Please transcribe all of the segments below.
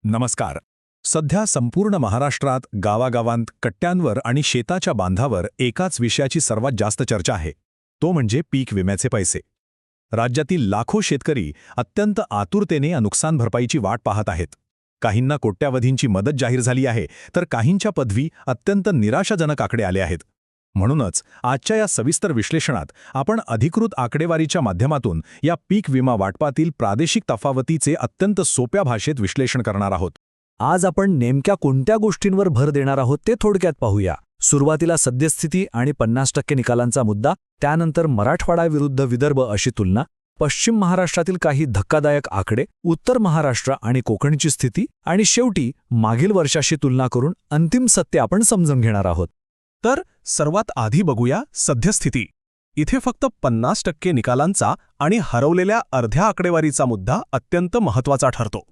नमस्कार. सध्या संपूर्ण महाराष्ट्रात गावागावांत कट्ट्यांवर आणि शेताच्या बांधावर एकाच विषयाची सर्वात जास्त चर्चा आहे, तो म्हणजे पीक विम्याचे पैसे. राज्यातील लाखो शेतकरी अत्यंत आतुरतेने या नुकसान भरपाईची वाट पाहत आहेत. काहींना कोट्यावधींची मदत जाहीर झाली आहे, तर काहींच्या पदवी अत्यंत निराशाजनक आकडे आले आहेत. म्हणूनच आजच्या या सविस्तर विश्लेषणात आपण अधिकृत आकडेवारीच्या माध्यमातून या पीक विमा वाटपातील प्रादेशिक तफावतीचे अत्यंत सोप्या भाषेत विश्लेषण करणार आहोत. आज आपण नेमक्या कोणत्या गोष्टींवर भर देणार आहोत ते थोडक्यात पाहूया. सुरुवातीला सद्यस्थिती आणि 50% निकालांचा मुद्दा, त्यानंतर मराठवाडा विरुद्ध विदर्भ अशी तुलना, पश्चिम महाराष्ट्रातील काही धक्कादायक आकडे, उत्तर महाराष्ट्र आणि कोकणची स्थिती, आणि शेवटी मागील वर्षाशी तुलना करून अंतिम सत्य आपण समजून घेणार आहोत. तर सर्वात आधी बघूया सद्यस्थिती. इथे फक्त 50% निकालांचा आणि हरवलेल्या अर्ध्या आकडेवारीचा मुद्दा अत्यंत महत्त्वाचा ठरतो.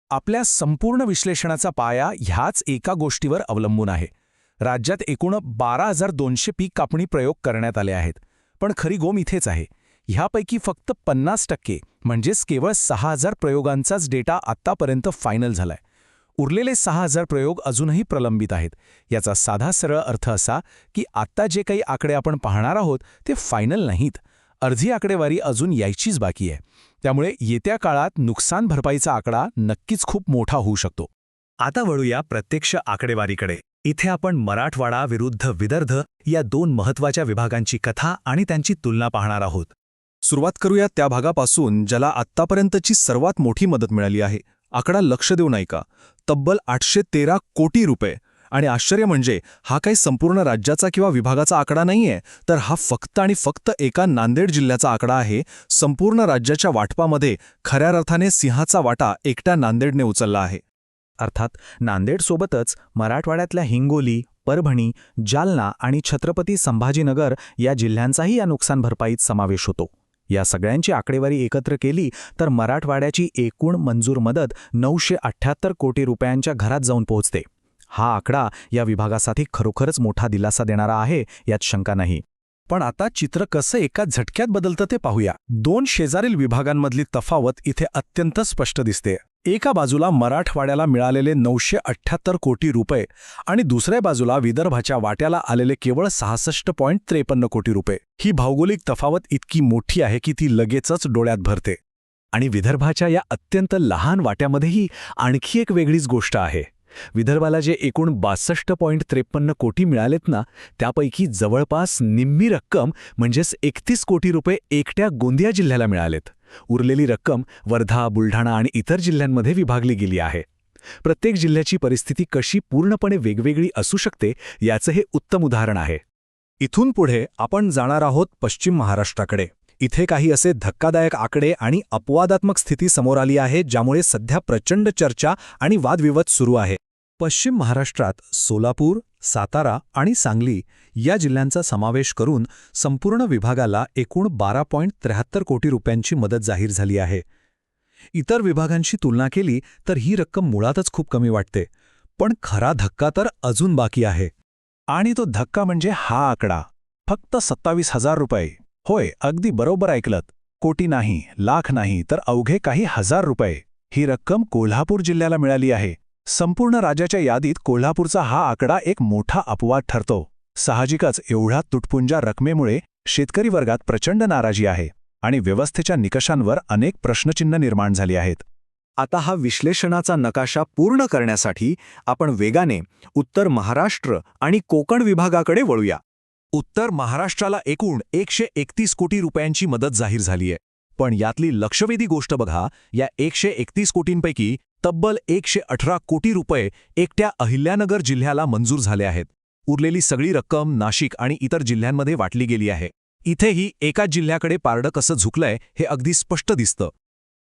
आपल्या संपूर्ण विश्लेषणाचा पाया ह्याच एका गोष्टीवर अवलंबून आहे. राज्यात एकूण 12,200 पीक कापणी प्रयोग करण्यात आले आहेत. पण खरी गोम इथेच आहे. ह्यापैकी फक्त 50% म्हणजेच केवळ 6,000 प्रयोगांचाच डेटा आत्तापर्यंत फायनल झालाय. उरलेले 6,000 प्रयोग अजूनही प्रलंबित आहेत. याचा साधा सरळ अर्थ असा की आत्ता जे काही आकडे आपण पाहणार आहोत ते फायनल नाहीत. अर्धी आकडेवारी अजून यायचीच बाकी आहे. त्यामुळे येत्या काळात नुकसान भरपाईचा आकडा नक्कीच खूप मोठा होऊ शकतो. आता वळूया प्रत्यक्ष आकडेवारीकडे. इथे आपण मराठवाडा विरुद्ध विदर्भ या दोन महत्त्वाच्या विभागांची कथा आणि त्यांची तुलना पाहणार आहोत. सुरुवात करूया त्या भागापासून ज्याला आत्तापर्यंतची सर्वात मोठी मदत मिळाली आहे. आकडा लक्ष देऊ नाही का? तब्बल 813 कोटी रुपये. आणि आश्चर्य म्हणजे हा काही संपूर्ण राज्याचा किंवा विभागाचा आकडा नाहीये, तर हा फक्त आणि फक्त एका नांदेड जिल्ह्याचा आकडा आहे. संपूर्ण राज्याच्या वाटपामध्ये खऱ्या अर्थाने सिंहाचा वाटा एकट्या नांदेडने उचलला आहे. अर्थात नांदेडसोबतच मराठवाड्यातल्या हिंगोली, परभणी, जालना आणि छत्रपती संभाजीनगर या जिल्ह्यांचाही या नुकसान भरपाईत समावेश होतो. या सगळ्यांची आकडेवारी एकत्र केली तर मराठवाड्याची एकूण मंजूर मदत 978 कोटी रुपयांच्या घरात जाऊन पोहोचते. हा आकडा या विभागासाठी खरोखरच मोठा दिलासा देणारा आहे, यात शंका नाही. पण आता चित्र कसं एका झटक्यात बदलतं ते पाहूया. दोन शेजारील विभागांमधली तफावत इथे अत्यंत स्पष्ट दिसते. एका बाजूला मराठवाड्याला मिळालेले 978 कोटी रुपये आणि दुसऱ्या बाजूला विदर्भाच्या वाट्याला आलेले केवळ 66.53 कोटी रुपये. ही भौगोलिक तफावत इतकी मोठी आहे की ती लगेचच डोळ्यात भरते. आणि विदर्भाच्या या अत्यंत लहान वाट्यामध्येही आणखी एक वेगळीच गोष्ट आहे. विदर्भाला जे एकूण 62.53 कोटी मिळालेत ना, त्यापैकी जवळपास निम्मी रक्कम म्हणजेच 31 कोटी रुपये एकट्या गोंदिया जिल्ह्याला मिळालेत. उरलेली रक्कम वर्धा, बुलढाणा आणि इतर जिल्ह्यांमध्ये विभागली गेली आहे. प्रत्येक जिल्ह्याची परिस्थिती कशी पूर्णपणे वेगवेगळी असू शकते याचं हे उत्तम उदाहरण आहे. इथून पुढे आपण जाणार आहोत पश्चिम महाराष्ट्राकडे. इथे काही असे धक्कादायक आकडे आणि अपवादात्मक स्थिती समोर आली आहे, ज्यामुळे सध्या प्रचंड चर्चा आणि वादविवाद सुरू आहे. पश्चिम महाराष्ट्रात सोलापूर, सातारा आणि सांगली या जिल्ह्यांचा समावेश करून संपूर्ण विभागाला एकूण 12.73 कोटी रुपयांची मदत जाहीर झाली आहे. इतर विभागांशी तुलना केली तर ही रक्कम मुळातच खूप कमी वाटते. पण खरा धक्का तर अजून बाकी आहे. आणि तो धक्का म्हणजे हा आकडा, फक्त 27,000 रुपये. होय, अगदी बरोबर ऐकलत. कोटी नाही, लाख नाही, तर अवघे काही हजार रुपये. ही रक्कम कोल्हापूर जिल्ह्याला मिळाली आहे. संपूर्ण राज्याच्या यादीत कोल्हापूरचा हा आकडा एक मोठा अपवाद ठरतो. साहजिकच एवढ्या तुटपुंजा रकमेमुळे शेतकरी वर्गात प्रचंड नाराजी आहे आणि व्यवस्थेच्या निकषांवर अनेक प्रश्नचिन्ह निर्माण झाली आहेत. आता हा विश्लेषणाचा नकाशा पूर्ण करण्यासाठी आपण वेगाने उत्तर महाराष्ट्र आणि कोकण विभागाकडे वळूया. उत्तर महाराष्ट्राला एकूण 131 कोटी रुपयांची मदत जाहीर झालीय. पण यातली लक्षवेधी गोष्ट बघा, या 131 कोटींपैकी तब्बल 118 कोटी रुपये एकट्या अहिल्यानगर जिल्ह्याला मंजूर झाले आहेत. उरलेली सगळी रक्कम नाशिक आणि इतर जिल्ह्यांमध्ये वाटली गेली आहे. इथेही एकाच जिल्ह्याकडे पारडं कसं झुकलंय हे अगदी स्पष्ट दिसतं.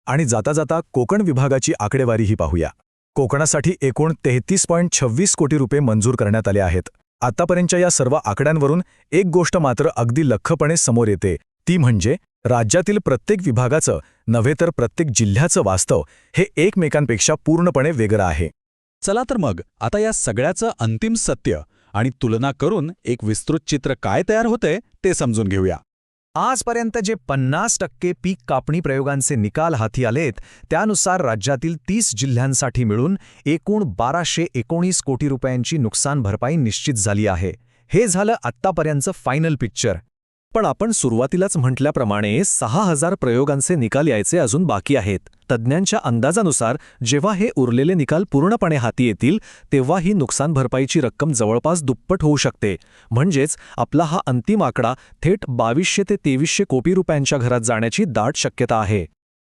आणि जाता जाता कोकण विभागाची आकडेवारीही पाहूया. कोकणासाठी एकूण 33.26 कोटी रुपये मंजूर करण्यात आले आहेत. आतापर्यंतच्या या सर्व आकड्यांवरून एक गोष्ट मात्र अगदी लख्खपणे समोर येते, ती म्हणजे राज्यातील प्रत्येक विभागाचं नव्हे तर प्रत्येक जिल्ह्याचं वास्तव हे एकमेकांपेक्षा पूर्णपणे वेगळं आहे. चला तर मग आता या सगळ्याचं अंतिम सत्य आणि तुलना करून एक विस्तृत चित्र काय तयार होतंय ते समजून घेऊया. आजपर्यंत जे 50% पीक कापणी प्रयोगांचे निकाल हाती आलेत त्यानुसार राज्यातील 30 जिल्ह्यांसाठी मिळून एकूण 1219 कोटी रुपयांची नुकसान भरपाई निश्चित झाली आहे. हे झालं आत्तापर्यंतचं फायनल पिक्चर. पण आपण सुरुवातीलाच म्हटल्याप्रमाणे 6,000 प्रयोगांचे निकाल यायचे अजून बाकी आहेत. तज्ज्ञांच्या अंदाजानुसार जेव्हा हे उरलेले निकाल पूर्णपणे हाती येतील तेव्हा ही नुकसान भरपाईची रक्कम जवळपास दुप्पट होऊ शकते. म्हणजेच आपला हा अंतिम आकडा थेट 2200 ते 2300 कोटी रुपयांच्या घरात जाण्याची दाट शक्यता आहे.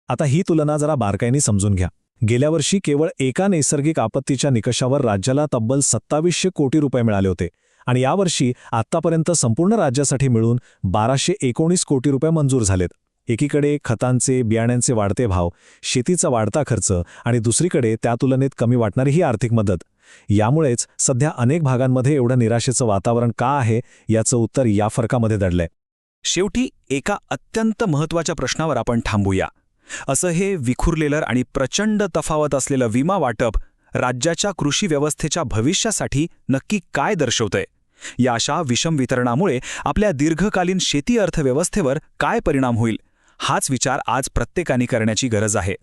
आता ही तुलना जरा बारकाईने समजून घ्या. गेल्या वर्षी केवळ एका नैसर्गिक आपत्तीच्या निकषावर राज्याला तब्बल 2700 कोटी रुपये मिळाले होते आणि यावर्षी आत्तापर्यंत संपूर्ण राज्यासाठी मिळून 1219 कोटी रुपये मंजूर झालेत. एकीकडे खतांचे बियाण्यांचे वाढते भाव, शेतीचा वाढता खर्च आणि दुसरीकडे त्या तुलनेत कमी वाटणारी ही आर्थिक मदत. यामुळेच सध्या अनेक भागांमध्ये एवढं निराशेचं वातावरण का आहे याचं उत्तर या फरकामध्ये दडलंय. शेवटी एका अत्यंत महत्त्वाच्या प्रश्नावर आपण थांबूया. असं हे विखुरलेलं आणि प्रचंड तफावत असलेलं विमा वाटप राज्याच्या कृषी व्यवस्थेच्या भविष्यासाठी नक्की काय दर्शवतंय? या अशा विषम वितरणामुळे आपल्या दीर्घकालीन शेती अर्थव्यवस्थेवर काय परिणाम होईल? हाच विचार आज प्रत्येकाने करण्याची गरज आहे.